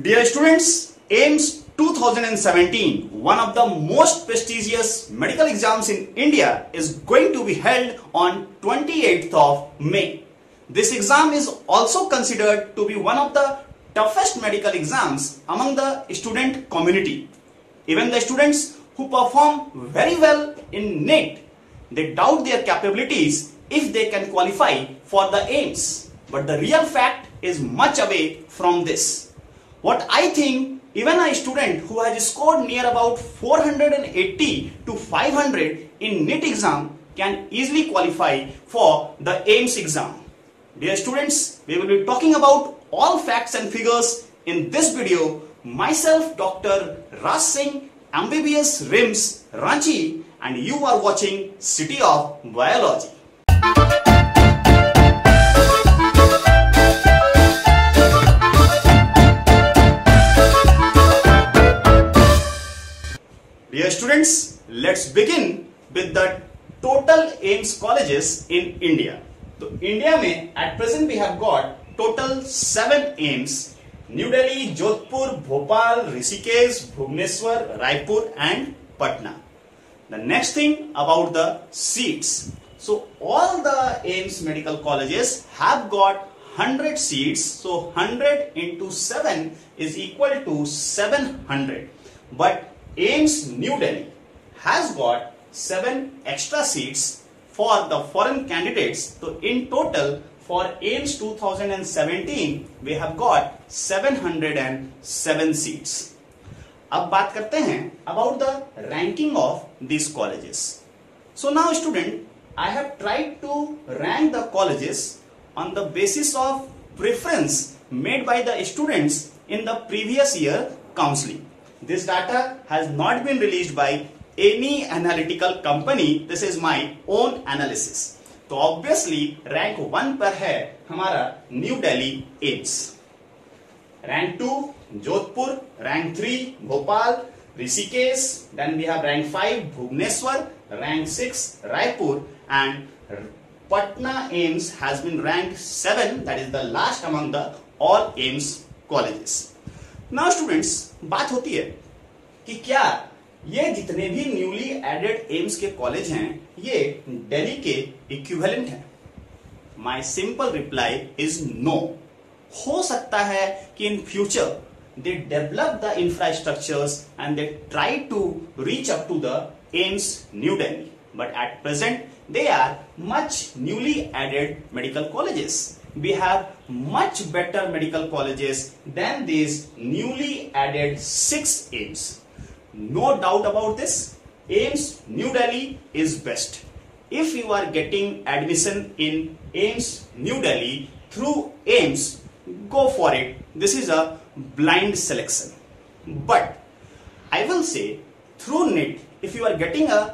Dear students, AIMS 2017, one of the most prestigious medical exams in India, is going to be held on 28th of May. This exam is also considered to be one of the toughest medical exams among the student community. Even the students who perform very well in NET, they doubt their capabilities if they can qualify for the AIMS. But the real fact is much away from this. What I think, even a student who has scored near about 480 to 500 in NET exam can easily qualify for the AIMS exam. Dear students, we will be talking about all facts and figures in this video. Myself, Dr. Raj Singh, MBBS RIMS, Ranchi, and you are watching City of Biology. Dear students, let's begin with the total AIMS colleges in India. So India में at present we have got total 7 AIMS: New Delhi, Jodhpur, Bhopal, Rishikesh, Bhubaneswar, Raipur and Patna. The next thing about the seats. So all the AIMS medical colleges have got 100 seats. So 100 into 7 is equal to 700. But AIMS New Delhi has got 7 extra seats for the foreign candidates. So in total for AIMS 2017 we have got 707 seats. अब बात करते हैं about the ranking of these colleges. So now student, I have tried to rank the colleges on the basis of preference made by the students in the previous year counseling. This data has not been released by any analytical company. This is my own analysis. तो obviously rank 1 पर है हमारा new Delhi AIIMS, rank 2 Jodhpur, rank 3 Bhopal, Rishikesh, then we have rank 5 Bhubaneswar, rank 6 Raipur, and Patna AIMS has been ranked 7, that is the last among the all AIMS colleges. Now students, बात होती है कि क्या ये जितने भी न्यूली एडेड एम्स के कॉलेज हैं ये दिल्ली के इक्विवेलेंट हैं? My simple reply is no. हो सकता है कि in future they develop the infrastructures and they try to reach up to the AIIMS new Delhi, but at present they are much newly added medical colleges. We have much better medical colleges than these newly added 6 AIMS. No doubt about this. AIMS New Delhi is best. If you are getting admission in AIMS New Delhi through AIMS, go for it. This is a blind selection. But I will say through NET, if you are getting a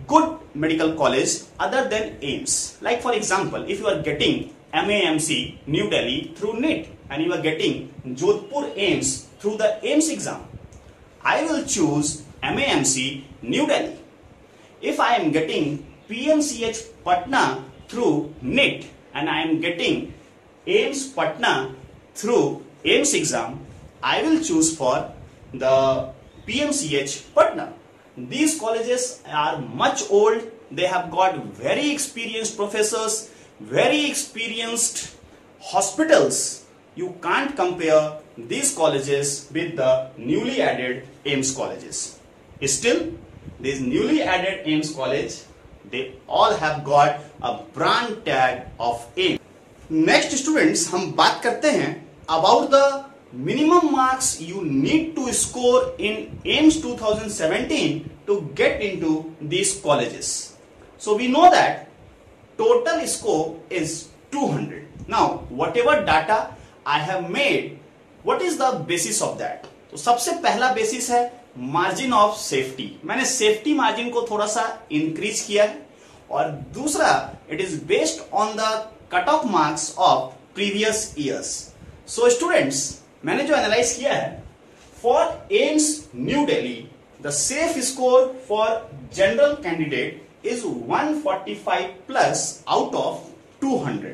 good medical college other than AIMS, like for example, if you are getting MAMC New Delhi through NET and you are getting Jodhpur AIMS through the AIMS exam, I will choose MAMC New Delhi. If I am getting PMCH Patna through NET and I am getting AIMS Patna through AIMS exam, I will choose for the PMCH Patna. These colleges are much old. They have got very experienced professors, very experienced hospitals. You can't compare these colleges with the newly added AIMS colleges. Still, these newly added AIMS college, they all have got a brand tag of AIMS. Next students, हम बात करते हैं about the minimum marks you need to score in AIMS 2017 to get into these colleges. So we know that total score is 200. Now whatever data I have made, what is the basis of that? तो सबसे पहला basis है margin of safety. मैंने safety margin को थोड़ा सा increase किया है. और दूसरा, it is based on the cut off marks of previous years. So students, मैंने जो एनालाइज किया है, for AIIMS new Delhi the safe score for general candidate is 145 plus out of 200.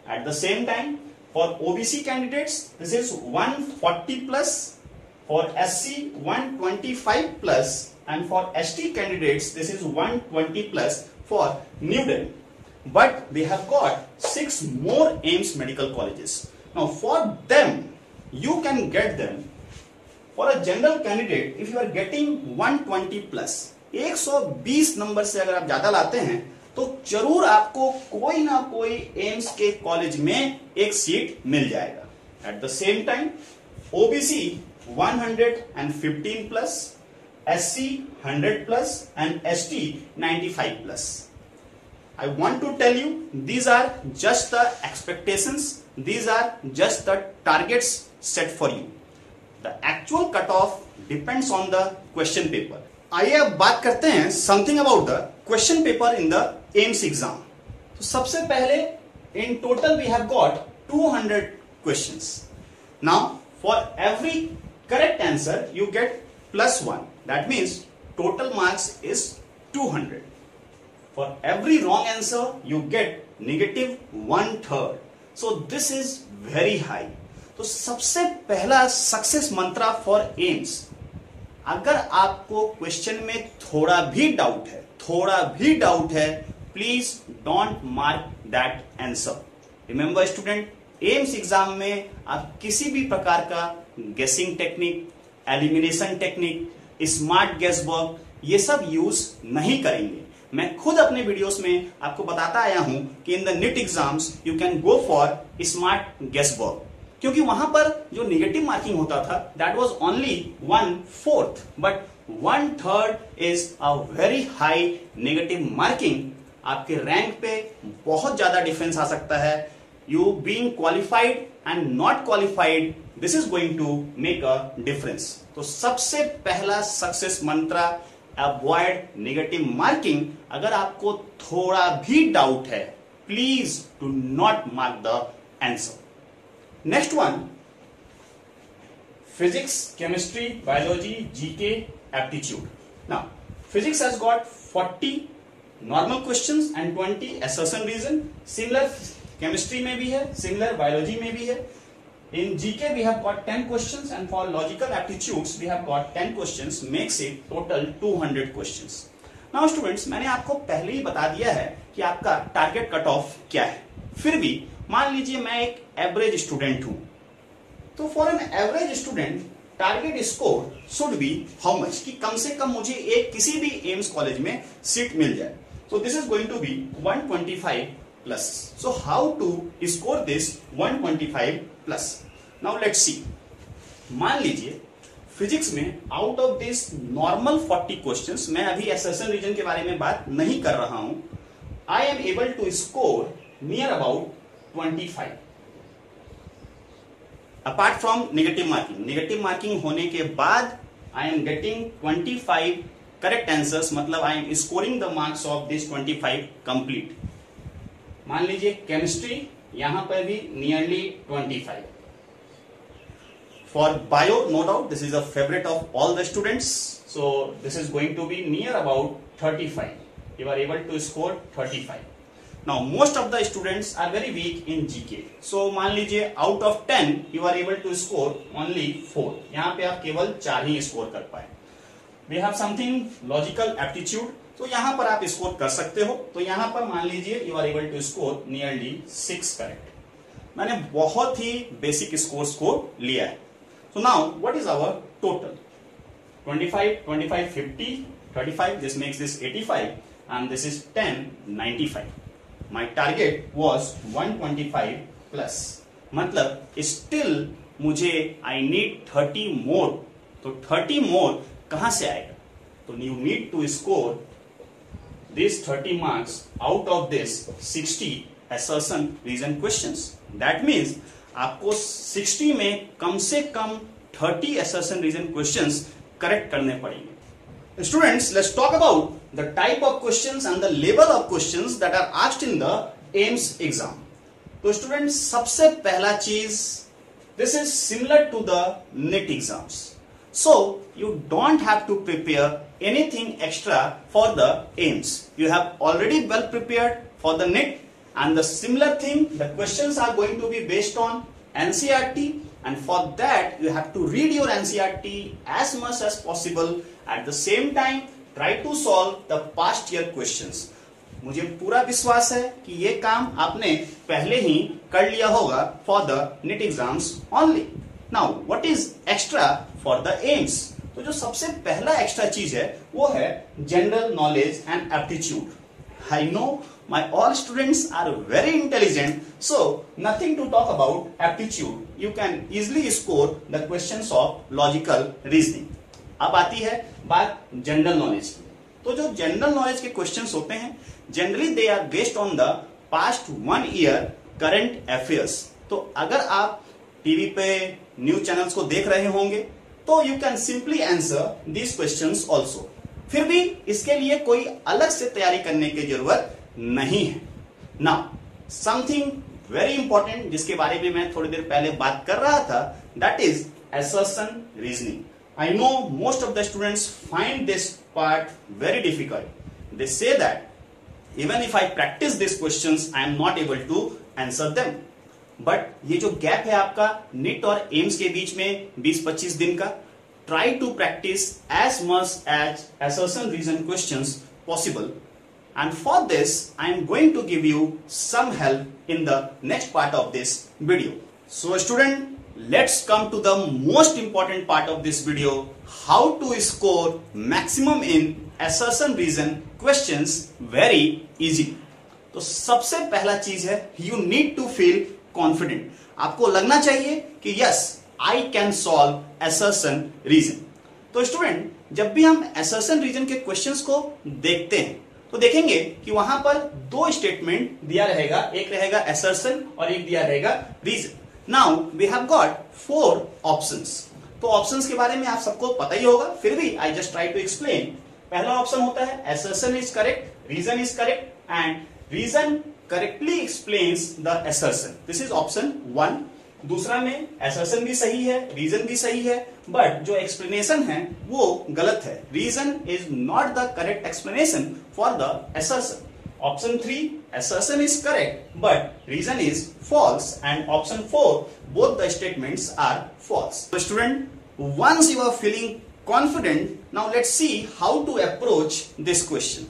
Eight the same time For OBC candidates, this is 140 plus. For SC, 125 plus. And for ST candidates, this is 120 plus for New Delhi. But we have got 6 more AIIMS medical colleges. Now for them, you can get them. For a general candidate, if you are getting 120 plus, 120 number से अगर आप ज्यादा लाते हैं तो जरूर आपको कोई ना कोई एम्स के कॉलेज में एक सीट मिल जाएगा। Eight the same time OBC 115 plus, SC 100 plus and ST 95 plus. I want to tell you, these are just the expectations, these are just the targets set for you. The actual cutoff depends on the question paper. आइए अब बात करते हैं something about the question paper in the AIIMS exam. तो सबसे पहले in total we have got 200 questions. Now for every correct answer you get +1. That means total marks is 200. For every wrong answer you get -1/3. So this is very high. तो सबसे पहला success Mantra for AIIMS, अगर आपको question में थोड़ा भी doubt है, please don't mark that answer. Remember student, AIIMS exam में आप किसी भी प्रकार का guessing technique, elimination technique, smart guess work ये सब यूज नहीं करेंगे. मैं खुद अपने वीडियोस में आपको बताता आया हूं कि in the NEET exams you can go for smart guess work, क्योंकि वहां पर जो नेगेटिव मार्किंग होता था that was only 1/4, but 1/3 is a very high negative marking. आपके रैंक पे बहुत ज्यादा डिफरेंस आ सकता है. You being qualified and not qualified, this is going to make a difference. तो सबसे पहला सक्सेस मंत्रा, अवॉइड नेगेटिव मार्किंग. अगर आपको थोड़ा भी डाउट है, please do not mark the answer. Next one, physics, chemistry, biology, GK, aptitude. Now, physics has got 40 normal questions and 20 assertion reason. Similar chemistry में भी है, similar biology में भी है. In GK we have got 10 questions and for logical aptitudes we have got 10 questions, makes it total 200 questions. Now students, मैंने आपको पहले ही बता दिया है कि आपका टारगेट कट ऑफ क्या है. फिर भी मान लीजिए मैं एक एवरेज स्टूडेंट हूं, तो for an average student target score should be how much, कि कम से कम मुझे एक किसी भी एम्स कॉलेज में सीट मिल जाए. So this is going to be 125 plus. So how to score this 125 plus. Now let's see. मान लीजिए फिजिक्स में out of this normal 40 questions, मैं अभी असर्शन रीजन के बारे में बात नहीं कर रहा हूं, I am able to score near about 25. Apart from negative marking होने के बाद I am getting 25 correct answers, मतलब I am scoring the marks of this 25 complete. मान लीजिए केमिस्ट्री, यहां पर भी nearly 25. For bio, no doubt this is a favourite of all the students, so this is going to be near about 35. You are able to score 35. Now most of the students are very weak in GK. So मान लीजिए out of 10 you are able to score only 4. यहाँ पे आप केवल 4 ही score कर पाए. We have something logical aptitude. तो यहाँ पर आप स्कोर कर सकते हो. तो यहाँ पर मान लीजिए you are able to score nearly 6 correct. मैंने बहुत ही बेसिक स्कोर्स को लिया है. So now what is our total? 25, 25, 50, 35. This makes this 85 and this is 10, 95. My target was 125 plus. मतलब still मुझे I need 30 more. तो 30 more कहां से आएगा? तो you need to score these 30 marks out of this 60 assertion reason questions. That means आपको 60 में कम से कम 30 assertion reason questions करेक्ट करने पड़ेंगे. Students, let's talk about the type of questions and the level of questions that are asked in the AIIMS exam. तो students, सबसे पहला चीज, this is similar to the NET exams. So you don't have to prepare anything extra for the AIIMS. You have already well prepared for the NET. and the similar thing, the questions are going to be based on NCERT, and for that you have to read your NCERT as much as possible. At the same time, try to solve the past year questions. मुझे पूरा विश्वास है कि ये काम आपने पहले ही कर लिया होगा for the NEET exams only. Now, what is extra for the aims? तो जो सबसे पहला एक्स्ट्रा चीज है वो है general knowledge and aptitude. I know my all students are very intelligent, so nothing to talk about aptitude. You can easily score the questions of logical reasoning. अब आती है बात जनरल नॉलेज की. तो जो जनरल नॉलेज के questions होते हैं generally they are based on the past 1 year current affairs. तो अगर आप टीवी पे न्यूज चैनल्स को देख रहे होंगे तो you can simply answer these questions also. फिर भी इसके लिए कोई अलग से तैयारी करने की जरूरत नहीं है. नाउ समथिंग वेरी इंपॉर्टेंट जिसके बारे में मैं थोड़ी देर पहले बात कर रहा था, that is assertion reasoning. I know most of the students find this part very difficult. They say that even if I practice these questions, I am not able to answer them. But ये जो gap है आपका NEET और AIIMS के बीच में 20-25 दिन का, try to practice as much as assertion reason questions possible. And for this, I am going to give you some help in the next part of this video. So student, let's come to the most important part of this video, how to score maximum in assertion reason questions very easily. तो सबसे पहला चीज है you need to feel confident. आपको लगना चाहिए कि yes, I can solve assertion reason. तो स्टूडेंट, जब भी हम assertion reason के क्वेश्चंस को देखते हैं तो देखेंगे कि वहां पर 2 स्टेटमेंट दिया रहेगा, एक रहेगा assertion और एक दिया रहेगा reason. Now we have got 4 options. तो ऑप्शंस के बारे में आप सबको पता ही होगा, फिर भी I just try to explain. पहला ऑप्शन होता है assertion is correct, reason is correct, and reason correctly explains the assertion. This is option 1. दूसरा में assertion भी सही है, reason भी सही है, but जो explanation है वो गलत है. Reason is not the correct explanation for the assertion. Option 3, assertion is correct, but reason is false, and option 4, both the statements are false. So student, once you are feeling confident, now let's see how to approach this question.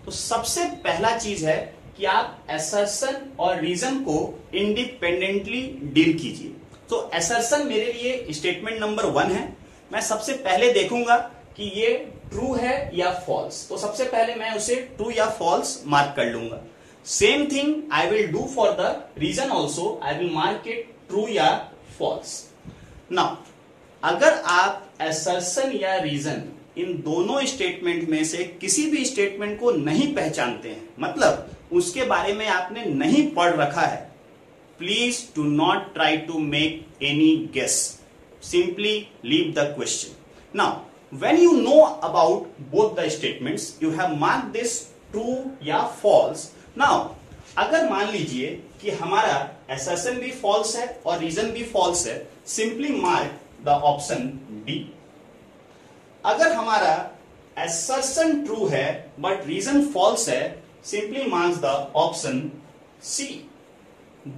तो सबसे पहला चीज है कि आप assertion और reason को independently deal कीजिए. तो assertion मेरे लिए स्टेटमेंट नंबर 1 है. मैं सबसे पहले देखूंगा कि ये ट्रू है या फॉल्स. तो सबसे पहले मैं उसे ट्रू या फॉल्स मार्क कर लूंगा. Same thing I will do for the reason also. I will mark it true या फॉल्स. नाउ अगर आप assertion या रीजन इन दोनों स्टेटमेंट में से किसी भी स्टेटमेंट को नहीं पहचानते हैं, मतलब उसके बारे में आपने नहीं पढ़ रखा है, please do not try to make any guess. Simply leave the question. Now when you know about both the statements, you have marked this true या false. Now अगर मान लीजिए कि हमारा assertion भी false है और reason भी false है, simply mark the option B. अगर हमारा assertion true है but reason false है, simply mark the option C.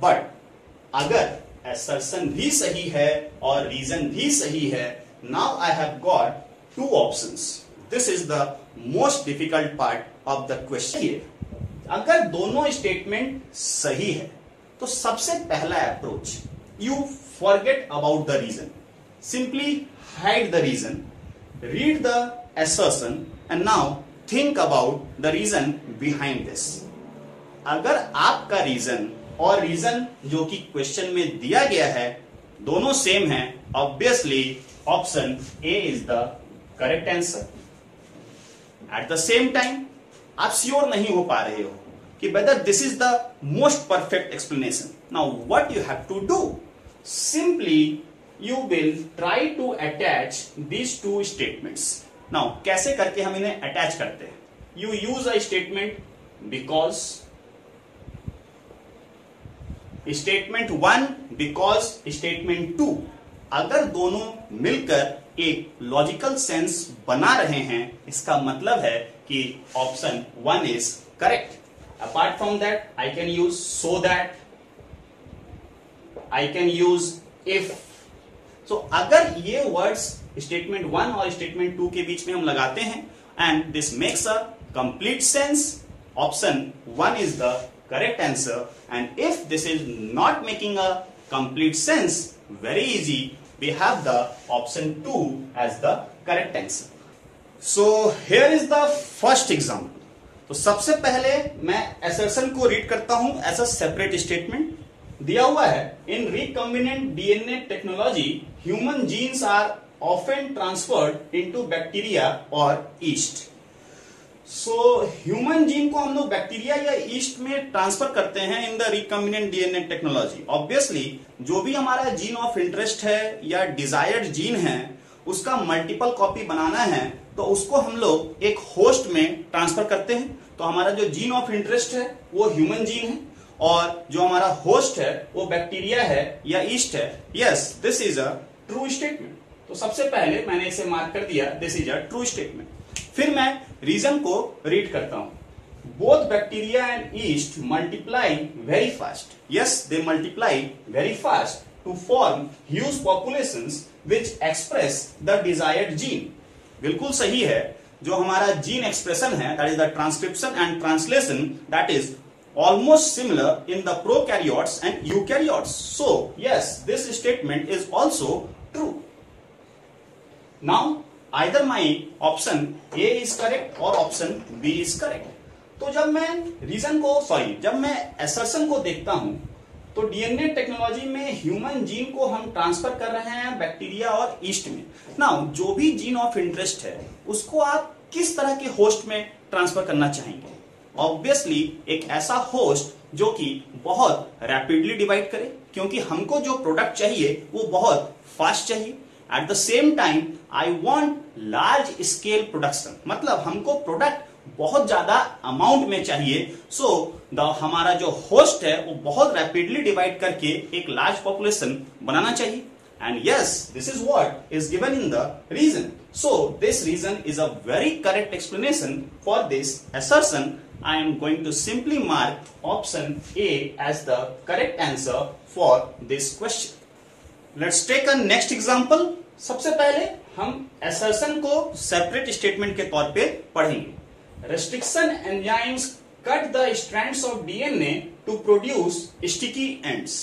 But अगर assertion भी सही है और reason भी सही है, now I have got 2 options. This is the most difficult part of the question. अगर दोनों स्टेटमेंट सही है तो सबसे पहला approach, you forget about the reason. Simply hide the reason, read the assertion, and now think about the reason behind this. अगर आपका reason और रीजन जो कि क्वेश्चन में दिया गया है दोनों सेम है, obviously option A is the correct answer. At the same time आप श्योर नहीं हो पा रहे हो कि whether this is the most perfect explanation. Now what you have to do, simply you will try to attach these 2 statements. Now कैसे करके हम इन्हें अटैच करते हैं? You use a statement because, statement 1 because, statement 2. अगर दोनों मिलकर एक लॉजिकल सेंस बना रहे हैं, इसका मतलब है कि option 1 is correct. Apart from that, I can use so that, I can use if. So अगर ये words statement 1 और statement 2 के बीच में हम लगाते हैं and this makes a complete sense, option 1 is the correct answer. And if this is not making a complete sense, very easy, we have the option 2 as the correct answer. So here is the first example. तो सबसे पहले मैं assertion को read करता हूं as a separate statement. दिया हुआ है in recombinant DNA technology human genes are often transferred into bacteria और ईस्ट. सो ह्यूमन जीन को हम लोग बैक्टीरिया या ईस्ट में ट्रांसफर करते हैं in the recombinant DNA technology. Obviously जो भी हमारा जीन ऑफ इंटरेस्ट है या डिजायर्ड जीन है उसका मल्टीपल कॉपी बनाना है तो उसको हम लोग एक होस्ट में ट्रांसफर करते हैं. तो हमारा जो जीन ऑफ इंटरेस्ट है वो ह्यूमन जीन है और जो हमारा होस्ट है वो बैक्टीरिया है या ईस्ट है. Yes, this is a true statement. तो सबसे पहले मैंने इसे मार्क कर दिया, this is a true statement. फिर मैं रीजन को रीड करता हूं. Both bacteria and yeast multiply very fast. Yes, they multiply very fast to form huge populations which express the desired gene. बिल्कुल सही है. जो हमारा जीन एक्सप्रेशन है that is the transcription and translation that is almost similar in the prokaryotes and eukaryotes. So yes, this statement is also true. Now either my option A is correct or option B is correct. तो जब मैं reason को जब मैं assertion को देखता हूं तो डीएनए टेक्नोलॉजी में ह्यूमन जीन को हम ट्रांसफर कर रहे हैं बैक्टीरिया और ईस्ट में. नाउ जो भी जीन ऑफ इंटरेस्ट है उसको आप किस तरह के होस्ट में ट्रांसफर करना चाहेंगे. ऑब्वियसली एक ऐसा होस्ट जो कि बहुत रैपिडली डिवाइड करे क्योंकि हमको जो प्रोडक्ट चाहिए वो बहुत फास्ट चाहिए. Eight the same time I want large scale production, मतलब हमको प्रोडक्ट बहुत ज्यादा अमाउंट में चाहिए. सो हमारा जो होस्ट है वो बहुत रैपिडली डिवाइड करके एक लार्ज पॉपुलेशन बनाना चाहिए. And yes, this is what is given in the reason. So this reason is a very correct explanation for this assertion. I am going to simply mark option A as the correct answer for this question. Let's take a next example. सबसे पहले हम assertion को separate statement के तौर पे पढ़ेंगे. Restriction enzymes cut the strands of DNA to produce sticky ends.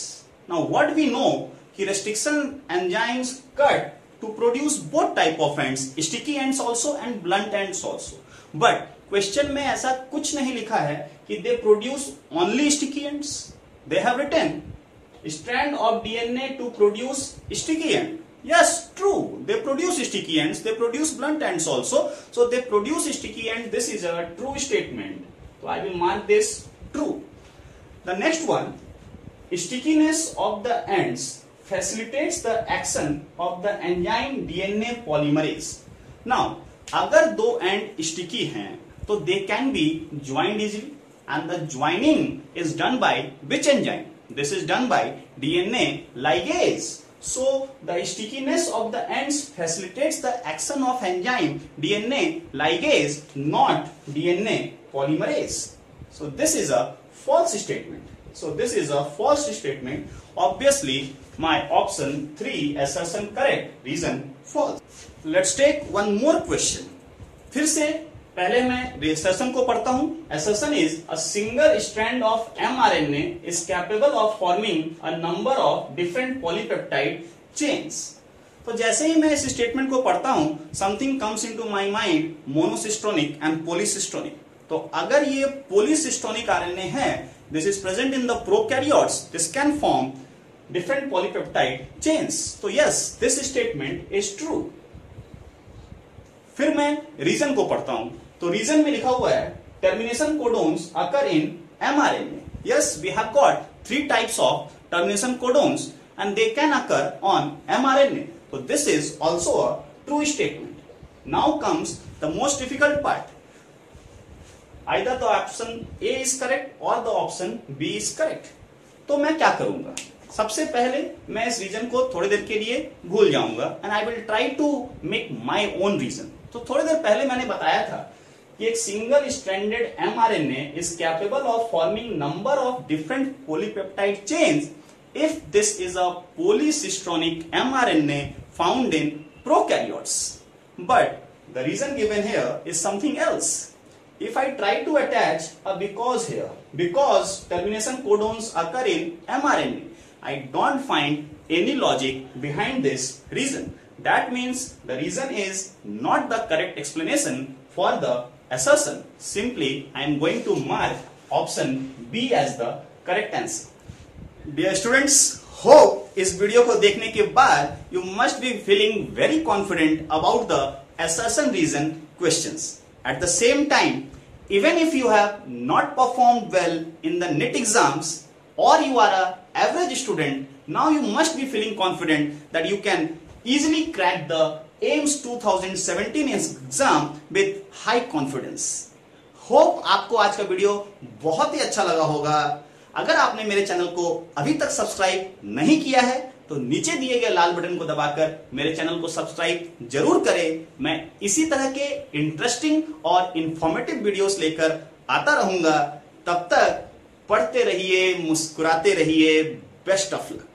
Now what we know कि restriction enzymes cut to produce both type of ends, sticky ends also and blunt ends also. But question में ऐसा कुछ नहीं लिखा है कि they produce only sticky ends. They have written strand of DNA to produce sticky end. Yes, true. They produce sticky ends. They produce blunt ends also. So they produce sticky ends. This is a true statement. So I will mark this true. The next one, stickiness of the ends facilitates the action of the enzyme DNA polymerase. Now, अगर दो and sticky हैं तो they can be joined easily and the joining is done by which enzyme? This is done by DNA ligase. So the stickiness of the ends facilitates the action of enzyme DNA ligase, not DNA polymerase. So this is a false statement. So this is a false statement. Obviously my option 3 assertion correct, reason false. Let's take one more question. फिर से पहले मैं assertion को पढ़ता हूं. Assertion is a single strand of mRNA is capable of forming a number of different polypeptide chains. तो जैसे ही मैं इस स्टेटमेंट को पढ़ता हूं something comes into my mind monocystonic and polycystonic. तो अगर ये polycystonic RNA है, this is present in the prokaryotes, this can form different polypeptide chains. So yes, this statement is true. फिर मैं रीजन को पढ़ता हूं तो रीजन में लिखा हुआ है termination codons occur in mRNA. Yes, we have got 3 types of termination codons and they can occur on mRNA. So this is also a true statement. Now comes the most difficult part. Either the option A is correct or the option B is correct. तो मैं क्या करूंगा? सबसे पहले मैं इस reason को थोड़ी देर के लिए भूल जाऊंगा and I will try to make my own reason. तो थोड़ी देर पहले मैंने बताया था कि एक single stranded mRNA is capable of forming number of different polypeptide chains if this is a polycistronic mRNA found in prokaryotes. But the reason given here is something else. If I try to attach a because here, because termination codons occur in mRNA, I don't find any logic behind this reason. That means the reason is not the correct explanation for the assertion. Simply I am going to mark option B as the correct answer. Dear students, hope इस video को देखने के बाद you must be feeling very confident about the assertion reason questions. At the same time, even if you have not performed well in the NET exams or you are an average student, now you must be feeling confident that you can easily crack the AIMS 2017 exam with high confidence. Hope आपको आज का video बहुत ही अच्छा लगा होगा. अगर आपने मेरे चैनल को अभी तक सब्सक्राइब नहीं किया है तो नीचे दिए गए लाल बटन को दबाकर मेरे चैनल को सब्सक्राइब जरूर करें. मैं इसी तरह के इंटरेस्टिंग और इंफॉर्मेटिव वीडियोस लेकर आता रहूंगा. तब तक पढ़ते रहिए, मुस्कुराते रहिए. Best of luck.